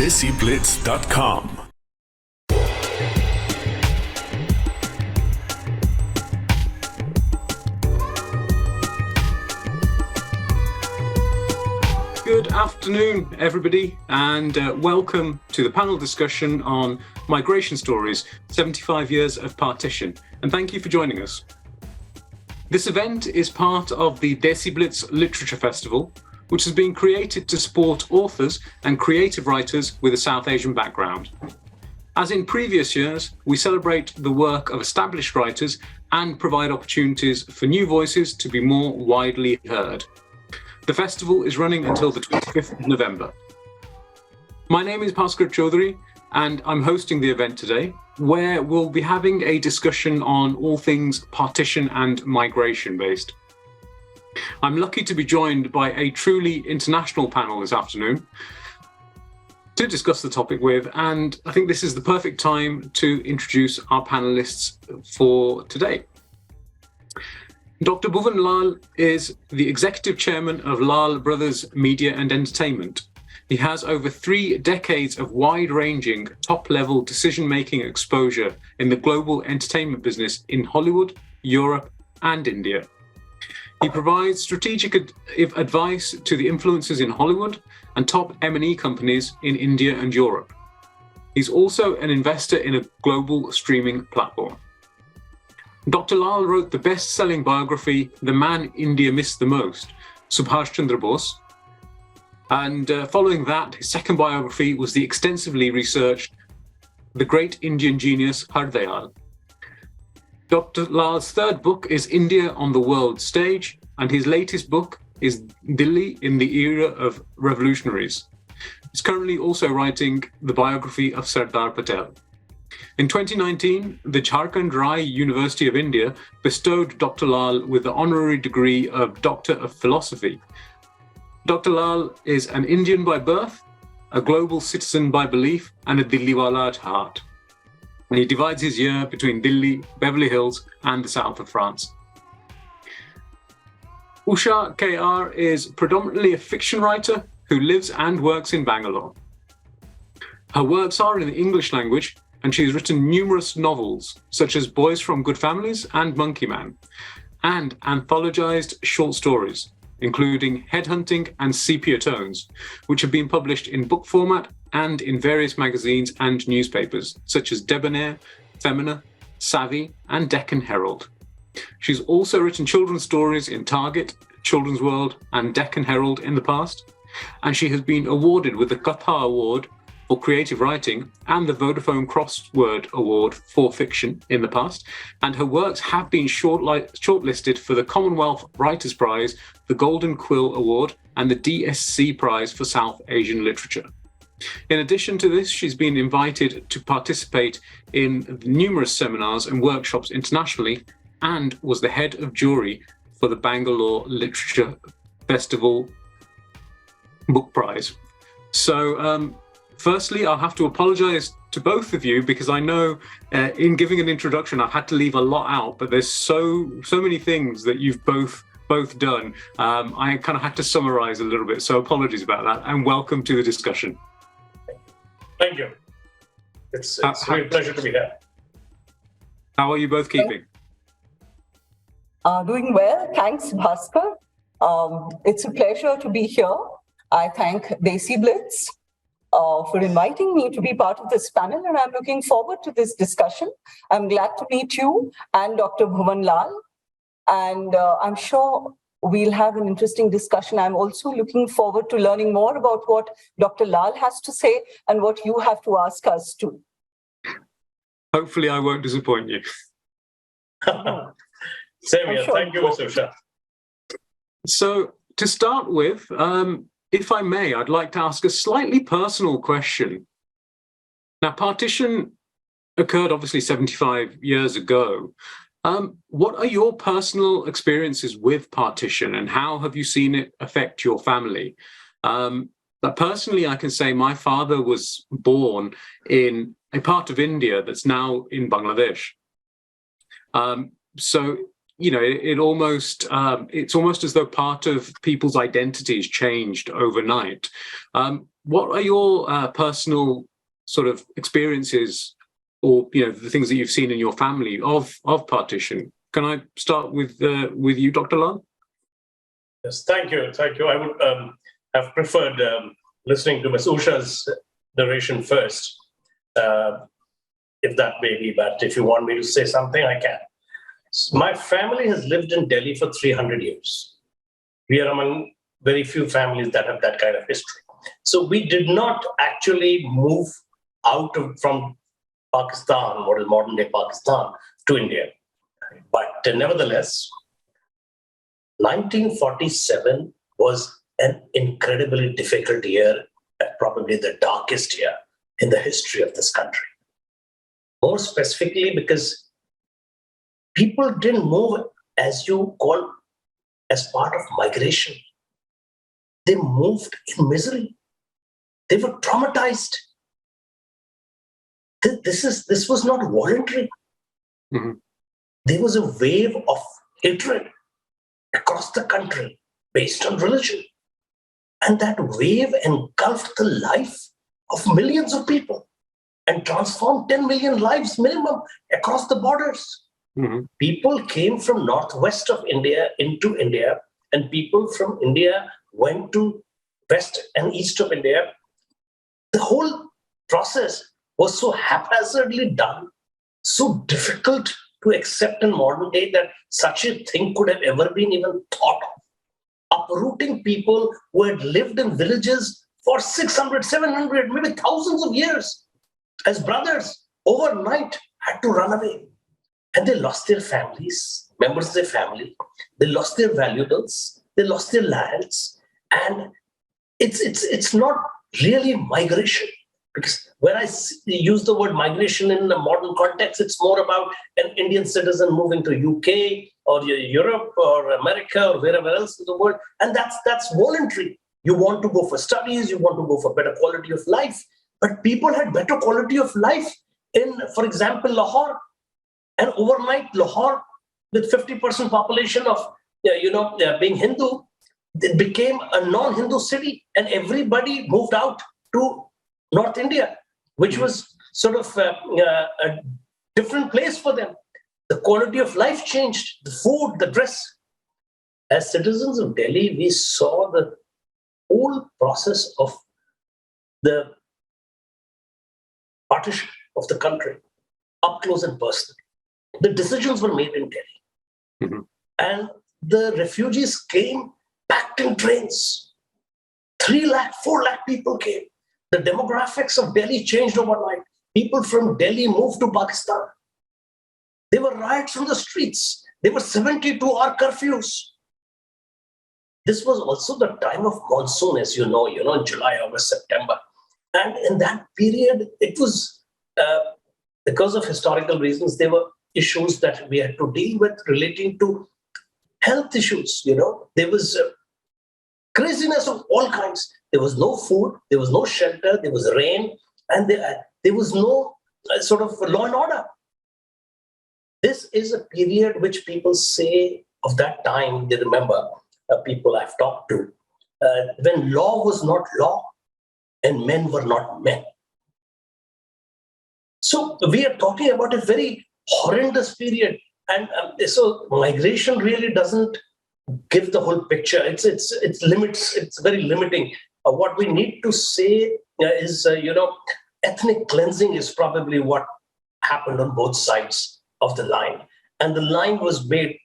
DESIblitz.com. Good afternoon, everybody, and welcome to the panel discussion on Migration Stories, 75 Years of Partition, and thank you for joining us. This event is part of the DESIblitz Literature Festival, which has been created to support authors and creative writers with a South Asian background. As in previous years, we celebrate the work of established writers and provide opportunities for new voices to be more widely heard. The festival is running until the 25th of November. My name is Bhaskar Chaudhary, and I'm hosting the event today, where we'll be having a discussion on all things partition and migration based. I'm lucky to be joined by a truly international panel this afternoon to discuss the topic with, and I think this is the perfect time to introduce our panelists for today. Dr. Bhuvan Lall is the Executive Chairman of Lall Brothers Media and Entertainment. He has over 3 decades of wide-ranging, top-level decision-making exposure in the global entertainment business in Hollywood, Europe, and India. He provides strategic advice to the influencers in Hollywood and top M&E companies in India and Europe. He's also an investor in a global streaming platform. Dr. Lall wrote the best-selling biography, The Man India Missed the Most, Subhas Chandra Bose. And following that, his second biography was the extensively researched The Great Indian Genius, Dayal. Dr. Lall's third book is India on the World Stage, and his latest book is Delhi in the Era of Revolutionaries. He's currently also writing the biography of Sardar Patel. In 2019, the Jharkhand Rai University of India bestowed Dr. Lall with the honorary degree of Doctor of Philosophy. Dr. Lall is an Indian by birth, a global citizen by belief, and a Dilliwala at heart. And he divides his year between Delhi, Beverly Hills, and the south of France. Usha KR is predominantly a fiction writer who lives and works in Bangalore. Her works are in the English language, and she has written numerous novels, such as Boys from Good Families and Monkey Man, and anthologized short stories, including Headhunting and Sepia Tones, which have been published in book format and in various magazines and newspapers, such as Debonair, Femina, Savvy, and Deccan Herald. She's also written children's stories in Target, Children's World, and Deccan Herald in the past, and she has been awarded with the Katha Award for creative writing and the Vodafone Crossword Award for fiction in the past, and her works have been shortlisted for the Commonwealth Writers' Prize, the Golden Quill Award, and the DSC Prize for South Asian Literature. In addition to this, she's been invited to participate in numerous seminars and workshops internationally, and was the head of jury for the Bangalore Literature Festival Book Prize. So, firstly, I'll have to apologize to both of you because I know in giving an introduction, I've had to leave a lot out, but there's so many things that you've both done. I kind of had to summarize a little bit, so apologies about that, and welcome to the discussion. Thank you. It's a real pleasure to be here. How are you both keeping? Doing well, thanks, Bhaskar. It's a pleasure to be here. I thank DESIblitz for inviting me to be part of this panel, and I'm looking forward to this discussion. I'm glad to meet you and Dr. Bhuvan Lall, and I'm sure we'll have an interesting discussion. I'm also looking forward to learning more about what Dr. Lall has to say and what you have to ask us too. Hopefully I won't disappoint you. Same here. Thank you, Mr. Shah. So to start with, if I may, I'd like to ask a slightly personal question. Now, partition occurred obviously 75 years ago. What are your personal experiences with partition, and how have you seen it affect your family? But personally, I can say my father was born in a part of India that's now in Bangladesh. So it almost it's almost as though part of people's identities changed overnight. What are your personal sort of experiences, or the things that you've seen in your family of partition? Can I start with you, Dr. Lall? Yes, thank you. I would have preferred listening to Ms. Usha's narration first, if that may be, but if you want me to say something, I can. My family has lived in Delhi for 300 years. We are among very few families that have that kind of history. So we did not actually move from Pakistan, what is modern-day Pakistan, to India. But nevertheless, 1947 was an incredibly difficult year, probably the darkest year in the history of this country. More specifically, because people didn't move as part of migration. They moved in misery. They were traumatized. This was not voluntary. Mm-hmm. There was a wave of hatred across the country based on religion. And that wave engulfed the life of millions of people and transformed 10 million lives minimum across the borders. Mm-hmm. People came from northwest of India into India, and people from India went to west and east of India. The whole process was so haphazardly done, so difficult to accept in modern day that such a thing could have ever been even thought of. Uprooting people who had lived in villages for 600, 700, maybe thousands of years as brothers, overnight had to run away. And they lost their families, members of their family. They lost their valuables. They lost their lands. And it's not really migration. Because when I use the word migration in a modern context, it's more about an Indian citizen moving to UK or Europe or America or wherever else in the world. And that's voluntary. You want to go for studies, you want to go for better quality of life. But people had better quality of life in, for example, Lahore. And overnight, Lahore, with 50% population of being Hindu, it became a non-Hindu city, and everybody moved out to North India, which was sort of a different place for them. The quality of life changed, the food, the dress. As citizens of Delhi, we saw the whole process of the partition of the country up close and personal. The decisions were made in Delhi. Mm-hmm. And the refugees came packed in trains. 3 lakh, 4 lakh people came. The demographics of Delhi changed overnight. People from Delhi moved to Pakistan. There were riots on the streets. There were 72-hour curfews. This was also the time of monsoon, as you know, July, August, September. And in that period, it was, because of historical reasons, there were issues that we had to deal with relating to health issues. There was craziness of all kinds. There was no food, there was no shelter, there was rain, and there was no sort of law and order. This is a period which people say of that time, they remember, people I've talked to, when law was not law and men were not men. So we are talking about a very horrendous period. And so migration really doesn't give the whole picture. It's limits. It's very limiting. What we need to say is, ethnic cleansing is probably what happened on both sides of the line. And the line was made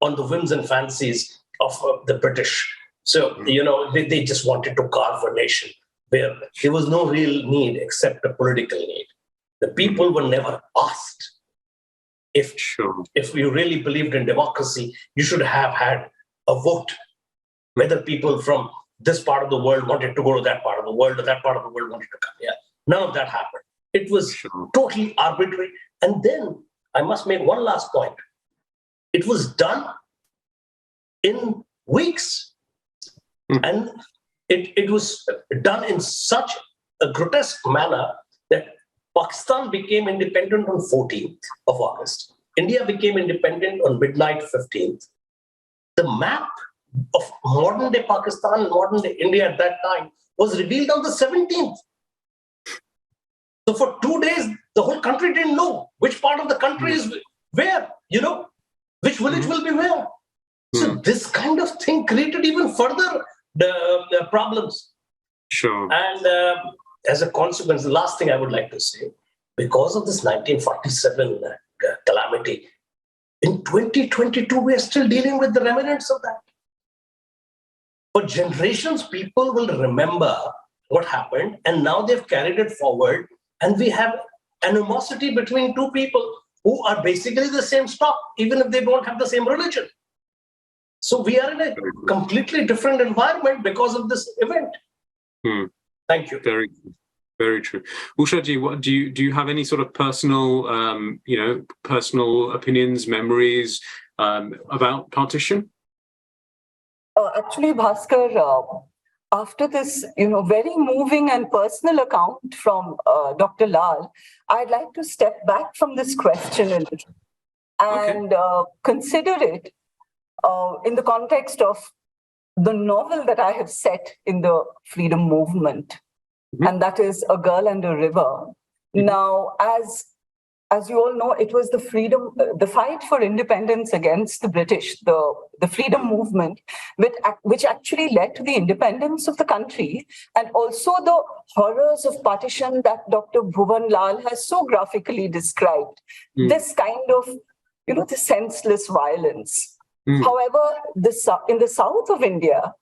on the whims and fancies of the British. So, they just wanted to carve a nation where there was no real need except a political need. The people were never asked. If you really believed in democracy, you should have had a vote, whether people from this part of the world wanted to go to that part of the world or that part of the world wanted to come here. None of that happened. It was totally arbitrary. And then I must make one last point. It was done in weeks. And it was done in such a grotesque manner that Pakistan became independent on 14th of August. India became independent on midnight 15th. The map of modern day Pakistan, modern day India at that time was revealed on the 17th. So for 2 days, the whole country didn't know which part of the country is where, which village will be where. So this kind of thing created even further the problems. Sure. And as a consequence, the last thing I would like to say, because of this 1947 calamity, in 2022, we are still dealing with the remnants of that. For generations, people will remember what happened, and now they've carried it forward, and we have animosity between two people who are basically the same stock, even if they don't have the same religion. So we are in a completely different environment because of this event. Thank you. Very, very true. Ushaji, what do you have any sort of personal, personal opinions, memories about partition? Actually, Bhaskar, after this, very moving and personal account from Dr. Lall, I'd like to step back from this question a little and consider it in the context of the novel that I have set in the freedom movement, and that is A Girl and a River. Now, as you all know, it was the fight for independence against the British, the freedom movement, which actually led to the independence of the country, and also the horrors of partition that Dr. Bhuvan Lall has so graphically described. This kind of, the senseless violence. However, in the south of India,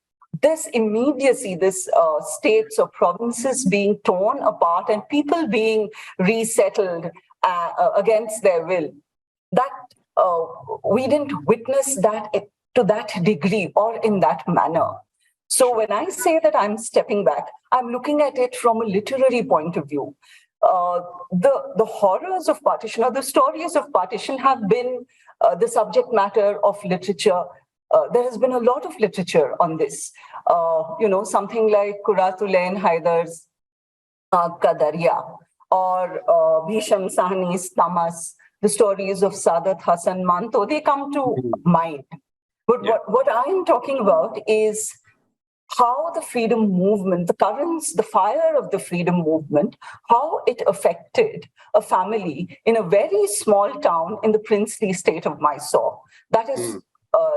this immediacy, this states or provinces being torn apart and people being resettled against their will, that we didn't witness that to that degree or in that manner. So when I say that I'm stepping back, I'm looking at it from a literary point of view. The horrors of partition or the stories of partition have been the subject matter of literature. There has been a lot of literature on this. Something like Kuratulain Haidar's Kadariya, or Bhisham Sahni's Tamas, the stories of Sadat Hasan Manto, they come to mind. But what I am talking about is how the freedom movement, the currents, the fire of the freedom movement, how it affected a family in a very small town in the princely state of Mysore. That is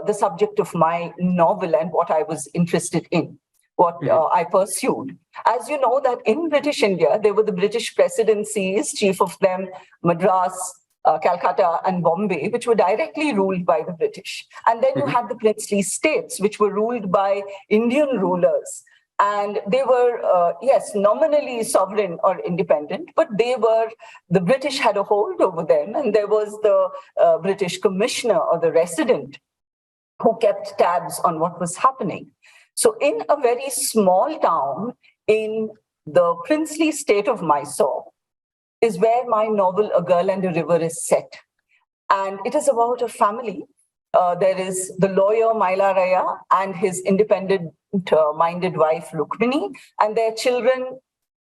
the subject of my novel and what I was interested in, what I pursued. As you know, that in British India, there were the British presidencies, chief of them, Madras, Calcutta and Bombay, which were directly ruled by the British. And then you had the princely states, which were ruled by Indian rulers. And they were, nominally sovereign or independent, but the British had a hold over them. And there was the British commissioner or the resident who kept tabs on what was happening. So in a very small town in the princely state of Mysore is where my novel A Girl and a River is set. And it is about a family. There is the lawyer Mailaraya and his independent-minded wife Rukmini, and their children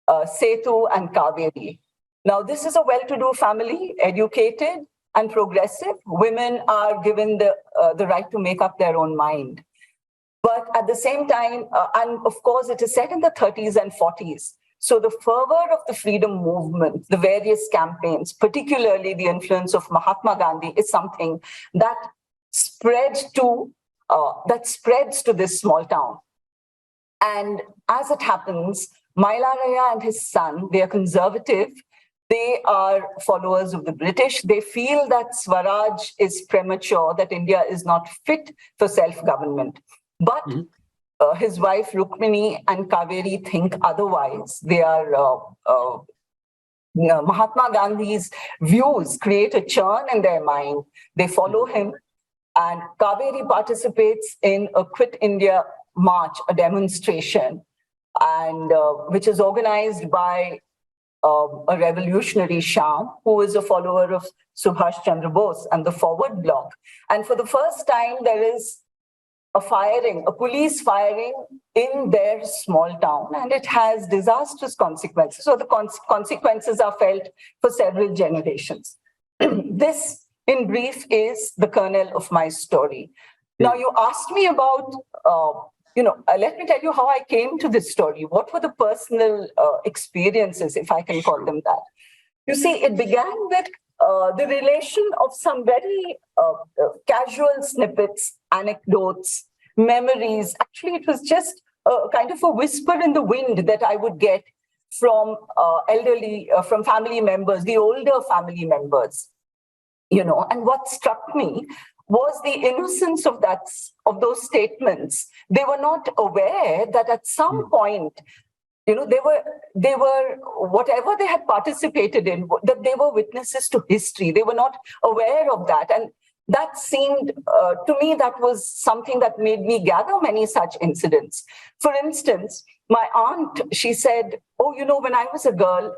Setu and Kaveri. Now, this is a well-to-do family, educated and progressive. Women are given the right to make up their own mind. But at the same time, and of course, it is set in the 30s and 40s. So the fervor of the freedom movement, the various campaigns, particularly the influence of Mahatma Gandhi, is something that spreads to this small town. And as it happens, Mailaraya and his son, they are conservative. They are followers of the British. They feel that Swaraj is premature, that India is not fit for self-government. But his wife Rukmini and Kaveri think otherwise. They are Mahatma Gandhi's views create a churn in their mind. They follow him, and Kaveri participates in a Quit India march, a demonstration, and which is organized by a revolutionary Sham, who is a follower of Subhas Chandra Bose and the Forward Bloc. And for the first time, there is a police firing in their small town, and it has disastrous consequences. So the consequences are felt for several generations. This in brief, is the kernel of my story. Now, you asked me about, let me tell you how I came to this story. What were the personal experiences, if I can call them that? You see, it began with the relation of some very casual snippets, anecdotes, memories. Actually, it was just kind of a whisper in the wind that I would get from from family members, the older family members. And what struck me was the innocence of those statements. They were not aware that at some point, they were whatever they had participated in, that they were witnesses to history. They were not aware of that. And that seemed, to me, that was something that made me gather many such incidents. For instance, my aunt, she said, oh, when I was a girl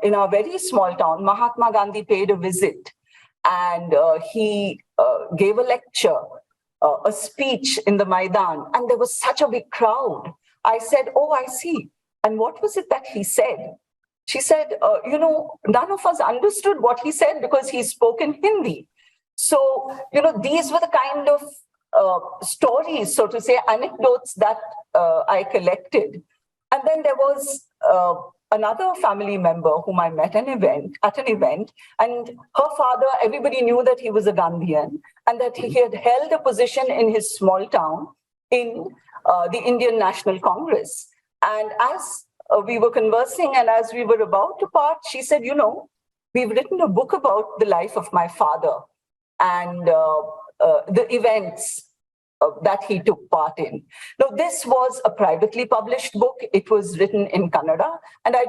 in a very small town, Mahatma Gandhi paid a visit, and he gave a lecture, a speech in the Maidan, and there was such a big crowd. I said, oh, I see. And what was it that he said? She said, none of us understood what he said because he spoke in Hindi. So, these were the kind of stories, so to say, anecdotes that I collected. And then there was another family member whom I met at an event, and her father, everybody knew that he was a Gandhian and that he had held a position in his small town in the Indian National Congress. And as we were conversing and as we were about to part, she said, we've written a book about the life of my father and the events that he took part in. Now, this was a privately published book. It was written in Kannada, and I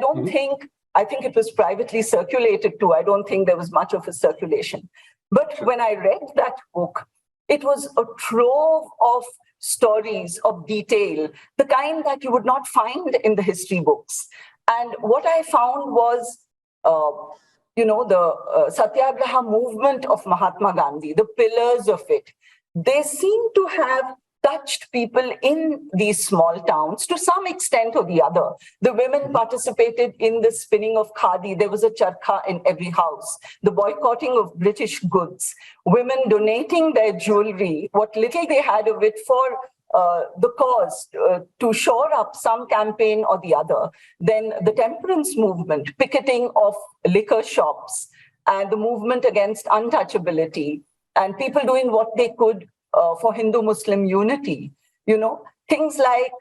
think it was privately circulated too. I don't think there was much of a circulation. But when I read that book, it was a trove of stories, of detail, the kind that you would not find in the history books. And what I found was, the Satyagraha movement of Mahatma Gandhi, the pillars of it, they seem to have touched people in these small towns to some extent or the other. The women participated in the spinning of khadi. There was a charkha in every house. The boycotting of British goods. Women donating their jewelry, what little they had of it, for the cause, to shore up some campaign or the other. Then the temperance movement, picketing of liquor shops, and the movement against untouchability, and people doing what they could for Hindu-Muslim unity. Things like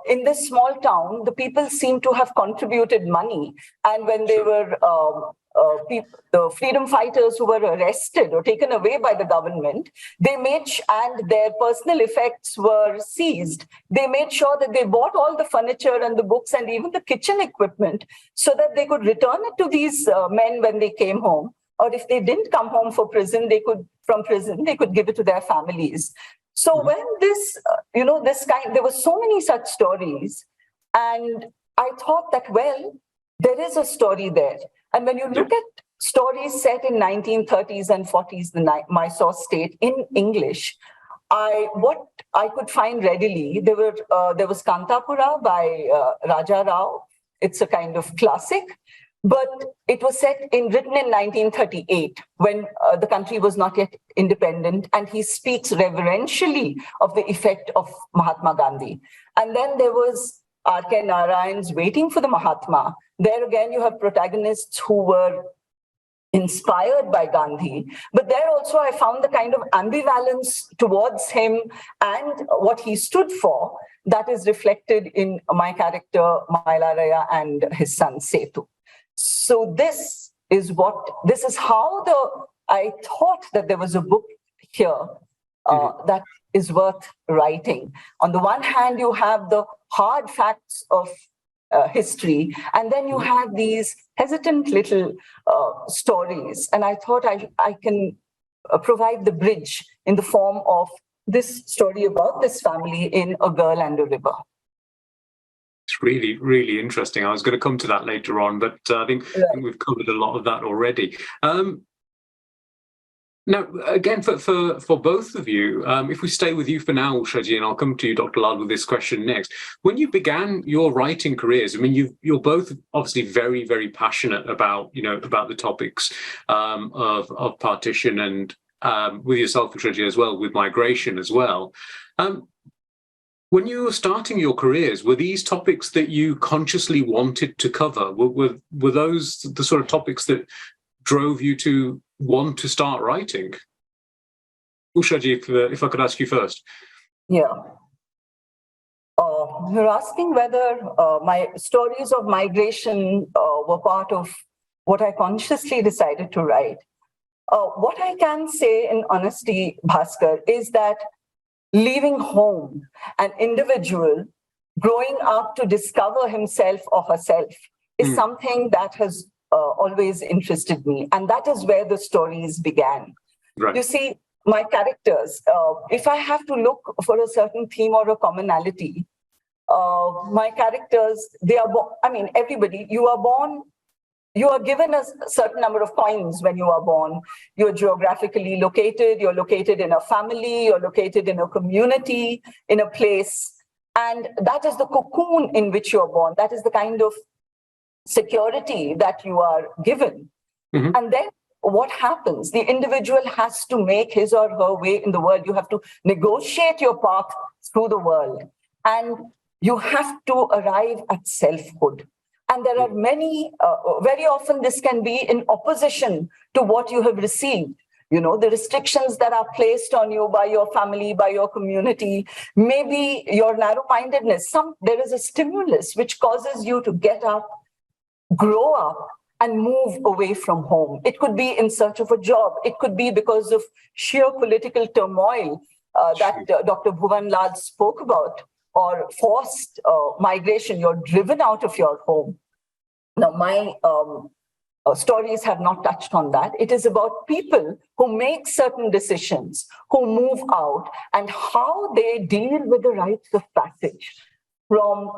in this small town, the people seem to have contributed money. And when they were the freedom fighters who were arrested or taken away by the government, and their personal effects were seized. They made sure that they bought all the furniture and the books and even the kitchen equipment so that they could return it to these men when they came home. Or if they didn't come home from prison, they could give it to their families. So when there were so many such stories, and I thought that, well, there is a story there. And when you look at stories set in 1930s and 40s, the Mysore state in English, what I could find readily, there was Kantapura by Raja Rao. It's a kind of classic. But it was written in 1938, when the country was not yet independent, and he speaks reverentially of the effect of Mahatma Gandhi. And then there was R.K. Narayan's Waiting for the Mahatma. There again, you have protagonists who were inspired by Gandhi. But there also I found the kind of ambivalence towards him and what he stood for that is reflected in my character, Mailaraya, and his son, Setu. So this is how I thought that there was a book here that is worth writing. On the one hand, you have the hard facts of history, and then you have these hesitant little stories. And I thought I can provide the bridge in the form of this story about this family in A Girl and a River. It's really, really interesting. I was going to come to that later on, but I think we've covered a lot of that already. Now, again, for both of you, if we stay with you for now, Ushaji, and I'll come to you, Dr. Lall, with this question next. When you began your writing careers, I mean, you're both obviously very, very passionate about the topics of partition, and with yourself, Ushaji, as well, with migration as well. When you were starting your careers, were these topics that you consciously wanted to cover? Were those the sort of topics that drove you to want to start writing? Ushaji, if I could ask you first. Yeah. You're asking whether my stories of migration were part of what I consciously decided to write. What I can say in honesty, Bhaskar, is that leaving home, an individual growing up to discover himself or herself is something that has always interested me. And that is where the stories began. Right. You see, my characters, if I have to look for a certain theme or a commonality, my characters, everybody, you are given a certain number of coins when you are born. You're geographically located, you're located in a family, you're located in a community, in a place. And that is the cocoon in which you're born. That is the kind of security that you are given. Mm-hmm. And then what happens? The individual has to make his or her way in the world. You have to negotiate your path through the world. And you have to arrive at selfhood. And there are many, very often this can be in opposition to what you have received. You know, the restrictions that are placed on you by your family, by your community, maybe your narrow-mindedness. There is a stimulus which causes you to get up, grow up, and move away from home. It could be in search of a job. It could be because of sheer political turmoil that Dr. Bhuvan Lall spoke about, or forced migration. You're driven out of your home. Now, my stories have not touched on that. It is about people who make certain decisions, who move out, and how they deal with the rites of passage from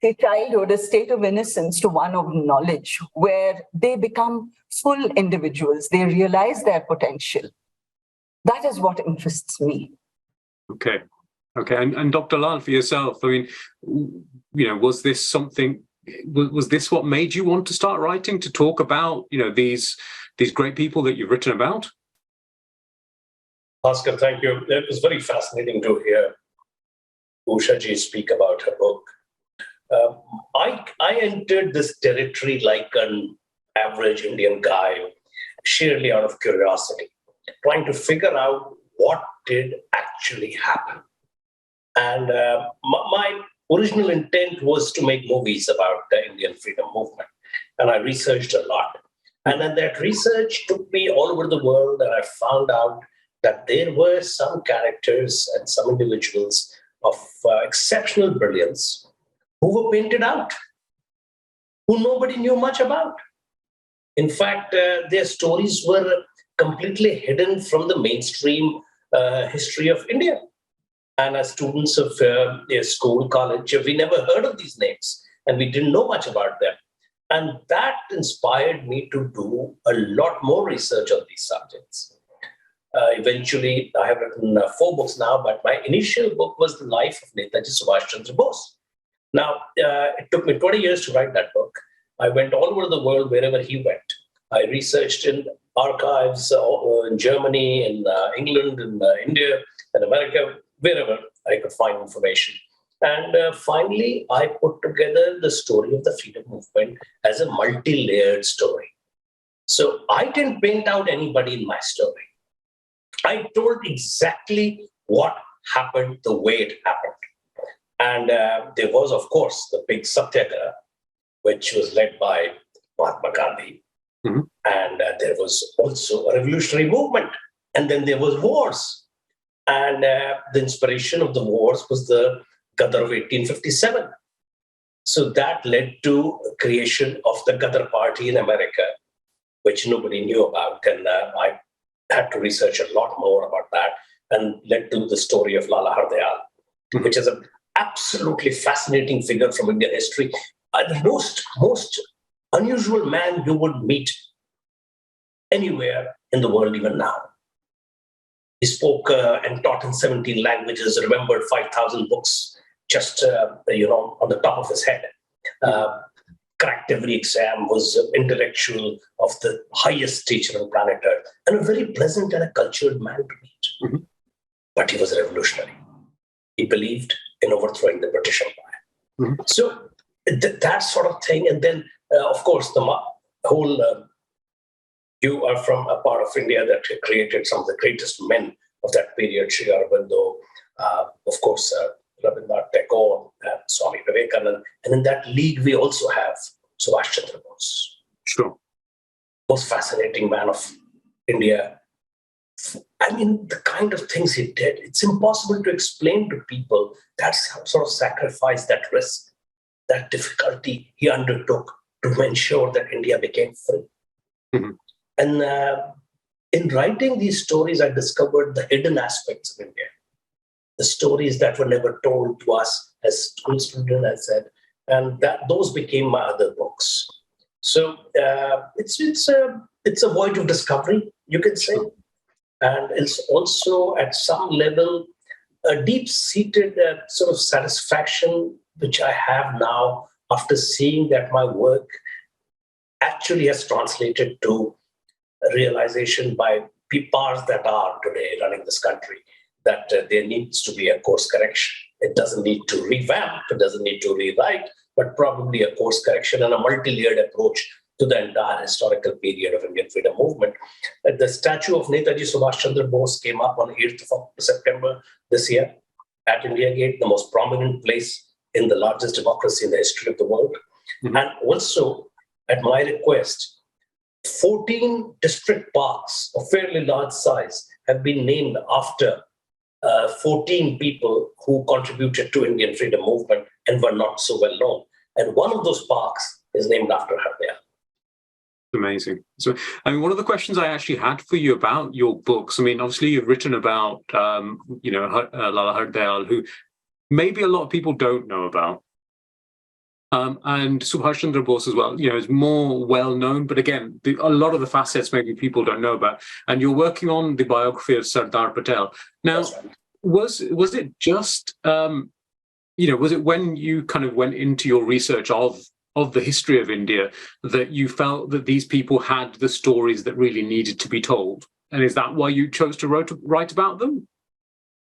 a childhood, a state of innocence, to one of knowledge, where they become full individuals. They realize their potential. That is what interests me. Okay. And Dr. Lall, for yourself, I mean, was this something? Was this what made you want to start writing, to talk about, these great people that you've written about? Bhaskar, thank you. It was very fascinating to hear Ushaji speak about her book. I entered this territory like an average Indian guy, sheerly out of curiosity, trying to figure out what did actually happen. And my original intent was to make movies about the Indian freedom movement. And I researched a lot. And then that research took me all over the world, and I found out that there were some characters and some individuals of exceptional brilliance who were painted out, who nobody knew much about. In fact, their stories were completely hidden from the mainstream history of India. And as students of school, college, we never heard of these names, and we didn't know much about them. And that inspired me to do a lot more research on these subjects. Eventually, I have written 4 books now, but my initial book was The Life of Netaji Subhas Chandra Bose. Now, it took me 20 years to write that book. I went all over the world wherever he went. I researched in archives in Germany, in England, in India, in America, wherever I could find information. And finally, I put together the story of the freedom movement as a multi-layered story. So I didn't paint out anybody in my story. I told exactly what happened the way it happened. And there was, of course, the big Satyagraha, which was led by Mahatma Gandhi. Mm-hmm. And there was also a revolutionary movement. And then there was wars. And the inspiration of the wars was the Ghadar of 1857. So that led to creation of the Ghadar Party in America, which nobody knew about. And I had to research a lot more about that, and led to the story of Lala Dayal, which is an absolutely fascinating figure from Indian history. The most unusual man you would meet anywhere in the world, even now. He spoke and taught in 17 languages, remembered 5,000 books just, on the top of his head. Cracked every exam, was intellectual of the highest stature on planet Earth, and a very pleasant and a cultured man to meet. Mm-hmm. But he was a revolutionary. He believed in overthrowing the British Empire. Mm-hmm. So that sort of thing. And then, of course, the whole, you are from a part of India that created some of the greatest men of that period, Sri Aurobindo, of course, Rabindranath Tagore, Swami Vivekananda. And in that league, we also have Subhas Chandra Bose. Sure. Most fascinating man of India. I mean, the kind of things he did, it's impossible to explain to people that sort of sacrifice, that risk, that difficulty he undertook to ensure that India became free. Mm-hmm. And in writing these stories, I discovered the hidden aspects of India, the stories that were never told to us as school students, I said, and those became my other books. So it's a voyage of discovery, you can say. And it's also, at some level, a deep-seated sort of satisfaction which I have now after seeing that my work actually has translated to a realization by powers that are today running this country that there needs to be a course correction. It doesn't need to revamp, it doesn't need to rewrite, but probably a course correction and a multi-layered approach to the entire historical period of Indian freedom movement. The statue of Netaji Subhash Chandra Bose came up on 8th of September this year at India Gate, the most prominent place in the largest democracy in the history of the world. Mm-hmm. And also, at my request, 14 district parks of fairly large size have been named after 14 people who contributed to Indian freedom movement and were not so well known. And one of those parks is named after Dayal. Amazing. So, I mean, one of the questions I actually had for you about your books, I mean, obviously you've written about, Lala Dayal, who maybe a lot of people don't know about. And Subhash Chandra Bose as well, is more well known, but again, a lot of the facets maybe people don't know about. And you're working on the biography of Sardar Patel. Now, was it just, was it when you kind of went into your research of the history of India that you felt that these people had the stories that really needed to be told? And is that why you chose to write about them?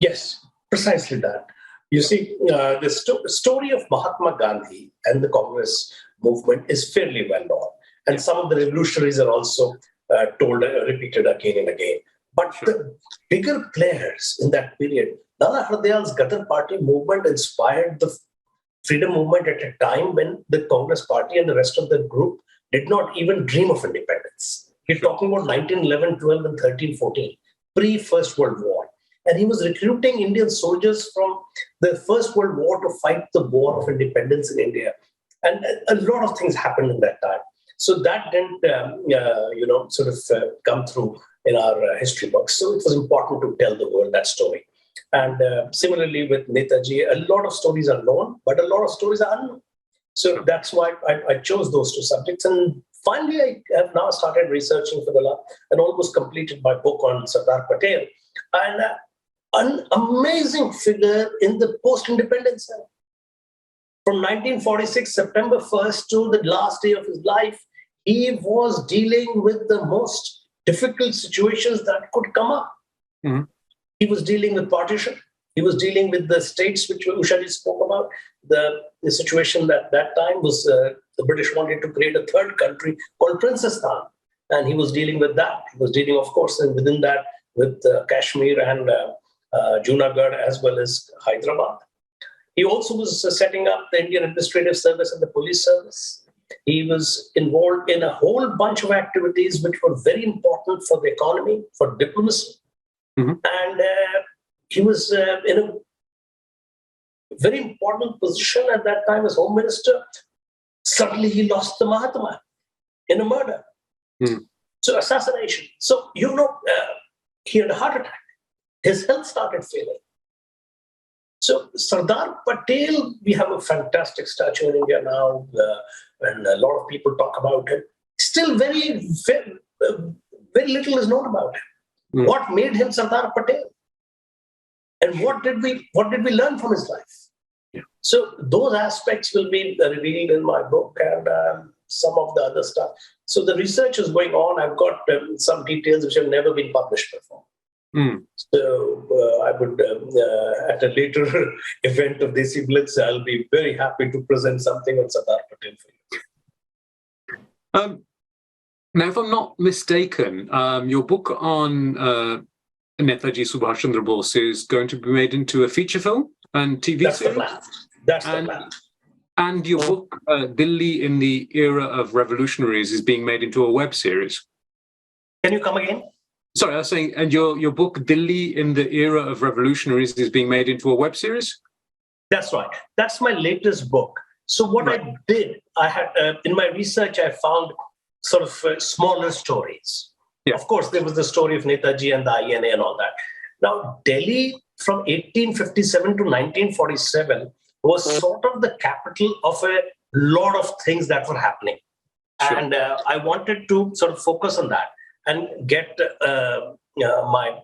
Yes, precisely that. You see, the story of Mahatma Gandhi and the Congress movement is fairly well known. And some of the revolutionaries are also repeated again and again. But the bigger players in that period, Lala Dayal's Gadar Party movement inspired the freedom movement at a time when the Congress Party and the rest of the group did not even dream of independence. We're talking about 1911, 12, and 13, 14, pre-First World War. And he was recruiting Indian soldiers from the First World War to fight the war of independence in India. And a lot of things happened in that time. So that didn't, come through in our history books. So it was important to tell the world that story. And similarly with Netaji, a lot of stories are known, but a lot of stories are unknown. So that's why I chose those two subjects. And finally, I have now started researching for and almost completed my book on Sardar Patel. And an amazing figure in the post-independence era. From 1946, September 1st to the last day of his life, he was dealing with the most difficult situations that could come up. Mm-hmm. He was dealing with partition. He was dealing with the states which Usha spoke about. The situation at that time was the British wanted to create a third country called Princesstan. And he was dealing with that. He was dealing, of course, and within that with Kashmir and Junagadh as well as Hyderabad. He also was setting up the Indian Administrative Service and the Police Service. He was involved in a whole bunch of activities which were very important for the economy, for diplomacy. Mm-hmm. And he was in a very important position at that time as Home Minister. Suddenly he lost the Mahatma in a murder. Mm-hmm. So assassination. So, he had a heart attack. His health started failing. So Sardar Patel, we have a fantastic statue in India now, and a lot of people talk about him. Still very little is known about him. What made him Sardar Patel? And what did we learn from his life? Yeah. So those aspects will be revealed in my book and some of the other stuff. So the research is going on. I've got some details which have never been published before. So I would, at a later event of DESIblitz, I'll be very happy to present something on Sardar Patel for you. Now, if I'm not mistaken, your book on Netaji Subhash Chandra Bose is going to be made into a feature film and TV That's series? the plan. That's the plan. And your book, Delhi in the Era of Revolutionaries, is being made into a web series. Can you come again? Sorry, I was saying, and your book, Delhi in the Era of Revolutionaries, is being made into a web series? That's right. That's my latest book. So what I did, I had in my research, I found sort of smaller stories. Yeah. Of course, there was the story of Netaji and the INA and all that. Now, Delhi from 1857 to 1947 was sort of the capital of a lot of things that were happening. Sure. And I wanted to sort of focus on that and get my,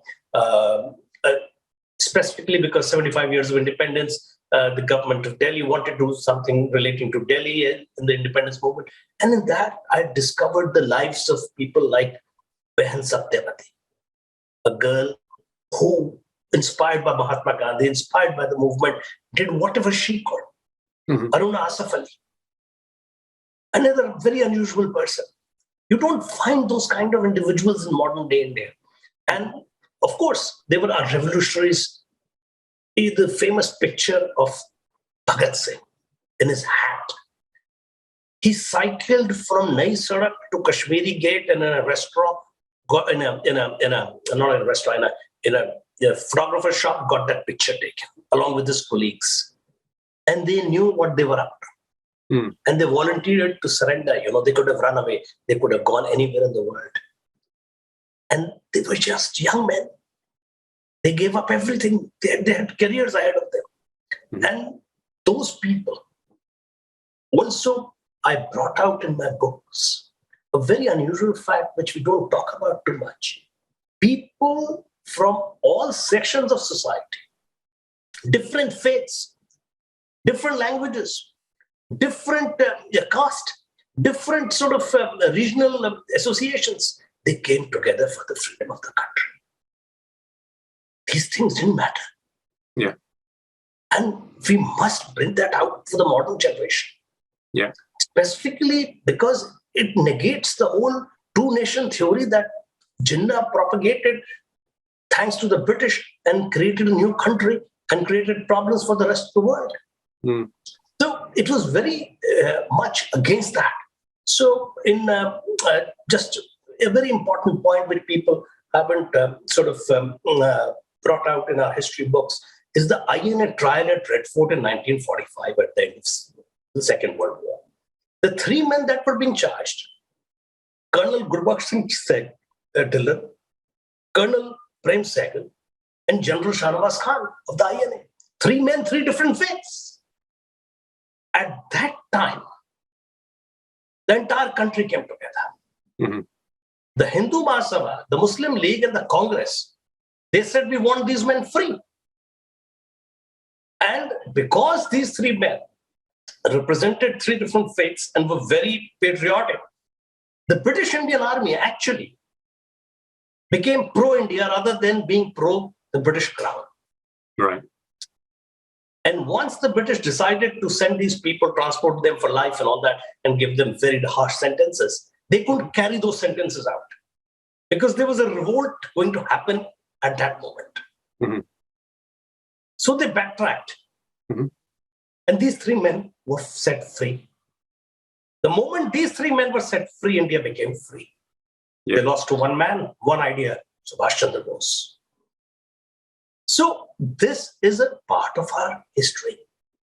specifically because 75 years of independence, the government of Delhi wanted to do something relating to Delhi in the independence movement. And in that, I discovered the lives of people like Behan Satyavati, a girl who, inspired by Mahatma Gandhi, inspired by the movement, did whatever she could. Aruna Asaf Ali, another very unusual person. You don't find those kind of individuals in modern day India. And of course, they were our revolutionaries. The famous picture of Bhagat Singh in his hat. He cycled from Nai Sadak to Kashmiri Gate and in a restaurant, in a photographer's shop, got that picture taken along with his colleagues. And they knew what they were up to. And they volunteered to surrender. They could have run away. They could have gone anywhere in the world. And they were just young men. They gave up everything. They had careers ahead of them. And those people, also, I brought out in my books a very unusual fact which we don't talk about too much. People from all sections of society, different faiths, different languages, different caste, different sort of regional associations, they came together for the freedom of the country. These things didn't matter. Yeah. And we must bring that out for the modern generation. Yeah. Specifically because it negates the whole two-nation theory that Jinnah propagated thanks to the British and created a new country and created problems for the rest of the world. So it was very much against that. So in just a very important point which people haven't brought out in our history books is the INA trial at Red Fort in 1945 at the end of the Second World War. The three men that were being charged, Colonel Gurbakh Singh Dhillon, Colonel Prem Sehgal, and General Shahnawaz Khan of the INA. Three men, three different faiths. At that time, the entire country came together. The Hindu Mahasabha, the Muslim League, and the Congress, they said, we want these men free. And because these three men represented three different faiths and were very patriotic, the British Indian Army actually became pro-India rather than being pro the British Crown. Right. And once the British decided to send these people, transport them for life and all that, and give them very harsh sentences, they couldn't carry those sentences out because there was a revolt going to happen at that moment. So they backtracked. And these three men were set free. The moment these three men were set free, India became free. Yeah. They lost to one man, one idea, Subhash Chandra Bose. So this is a part of our history.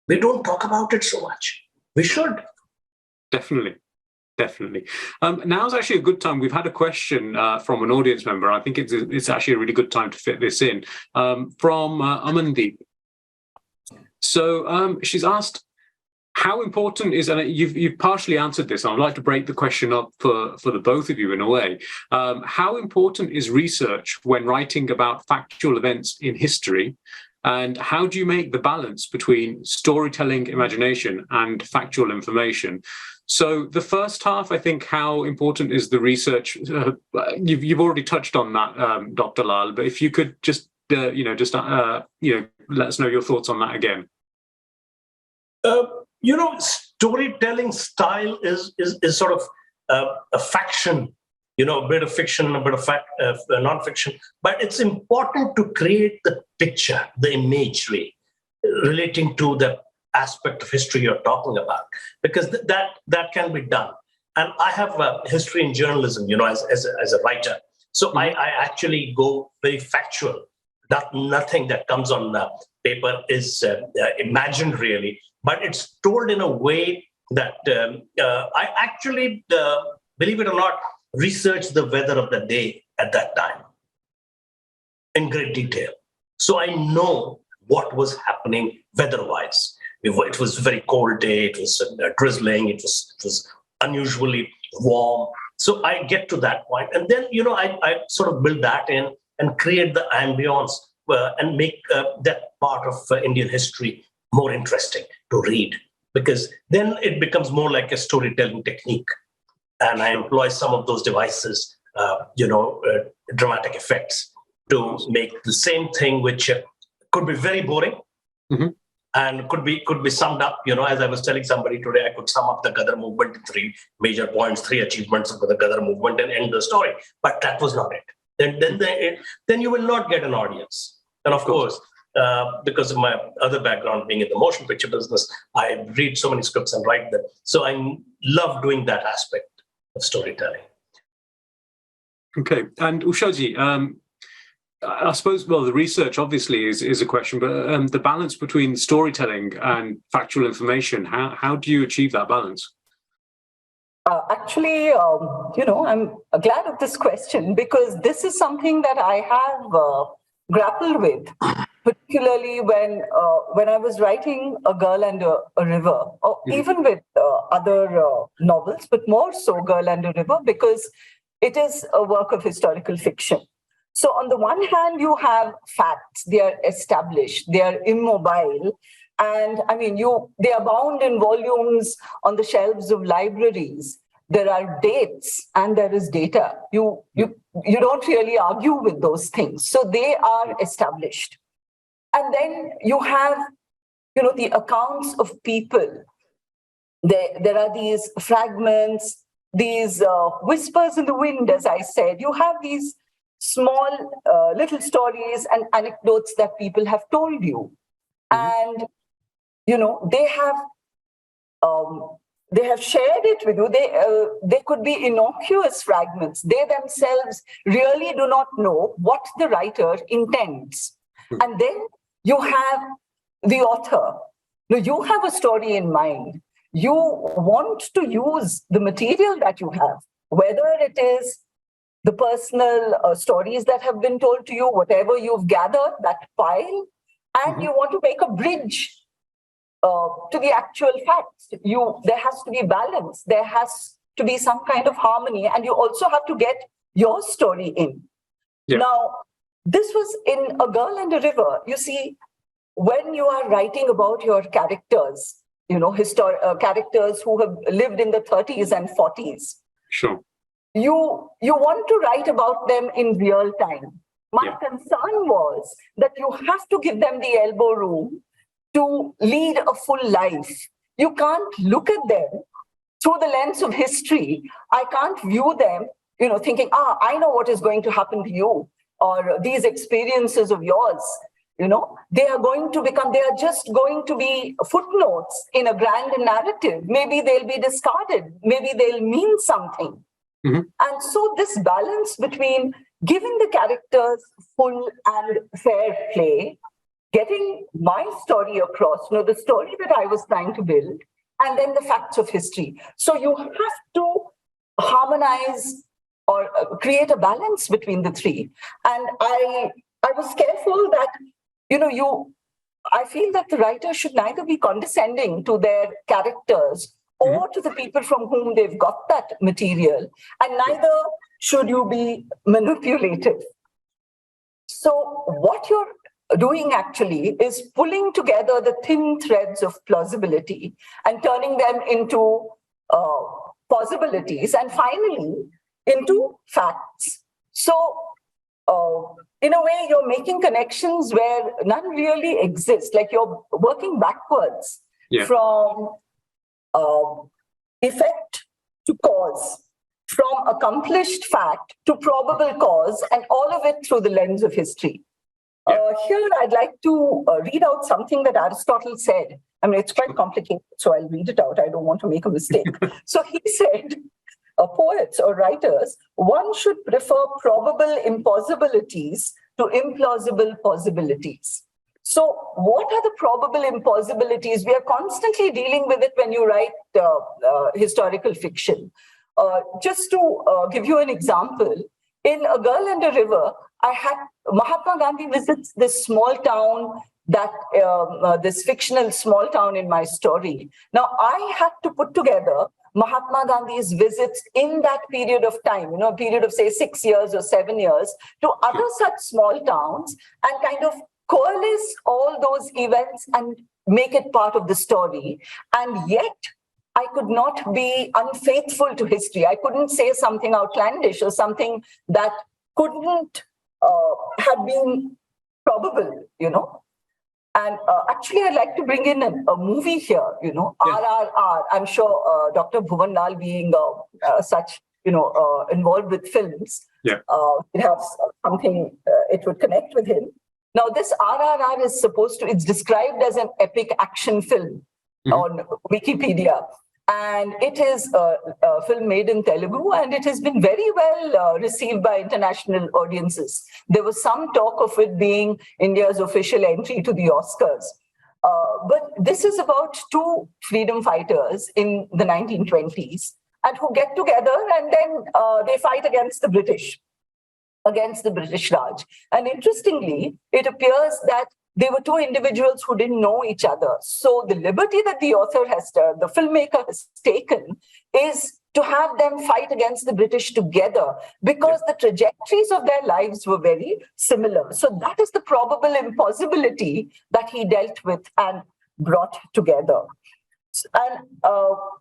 We don't talk about it so much. We should. Definitely. Now is actually a good time. We've had a question from an audience member. I think it's actually a really good time to fit this in from Amandeep. So she's asked, How important is, and you've partially answered this, and I'd like to break the question up for the both of you in a way. How important is research when writing about factual events in history? And how do you make the balance between storytelling imagination and factual information? So the first half, I think, how important is the research? You've already touched on that, Dr. Lall, but if you could just, let us know your thoughts on that again. Storytelling style is sort of a faction, a bit of fiction, a bit of non-fiction. But it's important to create the picture, the imagery relating to the aspect of history you're talking about, because that can be done. And I have a history in journalism, as a writer. So I actually go very factual. Nothing that comes on paper is imagined, really. But it's told in a way that I actually, believe it or not, researched the weather of the day at that time in great detail. So I know what was happening weather-wise. It was a very cold day, it was drizzling, it was unusually warm. So I get to that point. And then, I sort of build that in and create the ambience and make that part of Indian history more interesting to read, because then it becomes more like a storytelling technique. And I employ some of those devices, dramatic effects, to make the same thing, which could be very boring, and could be summed up. As I was telling somebody today, I could sum up the Gadar movement in 3 major points, 3 achievements of the Gadar movement, and end the story. But that was not it. Then you will not get an audience. And of course, because of my other background being in the motion picture business, I read so many scripts and write them. So I love doing that aspect of storytelling. Okay, and Ushaji, I suppose, the research obviously is a question, but the balance between storytelling and factual information, how do you achieve that balance? Actually, I'm glad of this question, because this is something that I have grappled with, particularly when I was writing A Girl and a River, or even with other novels, but more so Girl and a River, because it is a work of historical fiction. So on the one hand, you have facts, they are established, they are immobile, and they are bound in volumes on the shelves of libraries. There are dates and there is data. You don't really argue with those things. So they are established. And then you have, the accounts of people. There are these fragments, these whispers in the wind, as I said. You have these small little stories and anecdotes that people have told you. And, they have shared it with you. They could be innocuous fragments. They themselves really do not know what the writer intends. And then you have the author. Now, you have a story in mind. You want to use the material that you have, whether it is the personal stories that have been told to you, whatever you've gathered, that pile, and you want to make a bridge to the actual facts. There has to be balance. There has to be some kind of harmony, and you also have to get your story in. Yeah. Now, this was in A Girl and a River. You see, when you are writing about your characters, characters who have lived in the 30s and 40s. Sure. You want to write about them in real time. My concern was that you have to give them the elbow room to lead a full life. You can't look at them through the lens of history. I can't view them, thinking, I know what is going to happen to you, or these experiences of yours. They are just going to be footnotes in a grand narrative. Maybe they'll be discarded. Maybe they'll mean something. And so this balance between giving the characters full and fair play, getting my story across, the story that I was trying to build, and then the facts of history. So you have to harmonize or create a balance between the three. And I was careful that, I feel that the writer should neither be condescending to their characters or to the people from whom they've got that material, and neither should you be manipulative. So what you're doing actually is pulling together the thin threads of plausibility and turning them into possibilities and finally into facts. So in a way, you're making connections where none really exist, like you're working backwards from effect to cause, from accomplished fact to probable cause, and all of it through the lens of history. Here, I'd like to read out something that Aristotle said. I mean, it's quite complicated, so I'll read it out. I don't want to make a mistake. So he said, poets or writers, one should prefer probable impossibilities to implausible possibilities. So what are the probable impossibilities? We are constantly dealing with it when you write historical fiction. Just to give you an example, in A Girl and a River, Mahatma Gandhi visits this small town, this fictional small town in my story. Now, I had to put together Mahatma Gandhi's visits in that period of time, a period of say 6 years or 7 years, to other such small towns, and kind of coalesce all those events and make it part of the story. And yet, I could not be unfaithful to history. I couldn't say something outlandish or something that couldn't have been probable, And actually, I'd like to bring in a movie here, RRR. I'm sure Dr. Bhuvan Lall being such, involved with films, it has something, it would connect with him. Now, this RRR is it's described as an epic action film on Wikipedia. And it is a film made in Telugu, and it has been very well received by international audiences. There was some talk of it being India's official entry to the Oscars. But this is about two freedom fighters in the 1920s, and who get together and then they fight against the British Raj. And interestingly, it appears that they were two individuals who didn't know each other. So the liberty that the author the filmmaker has taken, is to have them fight against the British together, because the trajectories of their lives were very similar. So that is the probable impossibility that he dealt with and brought together. And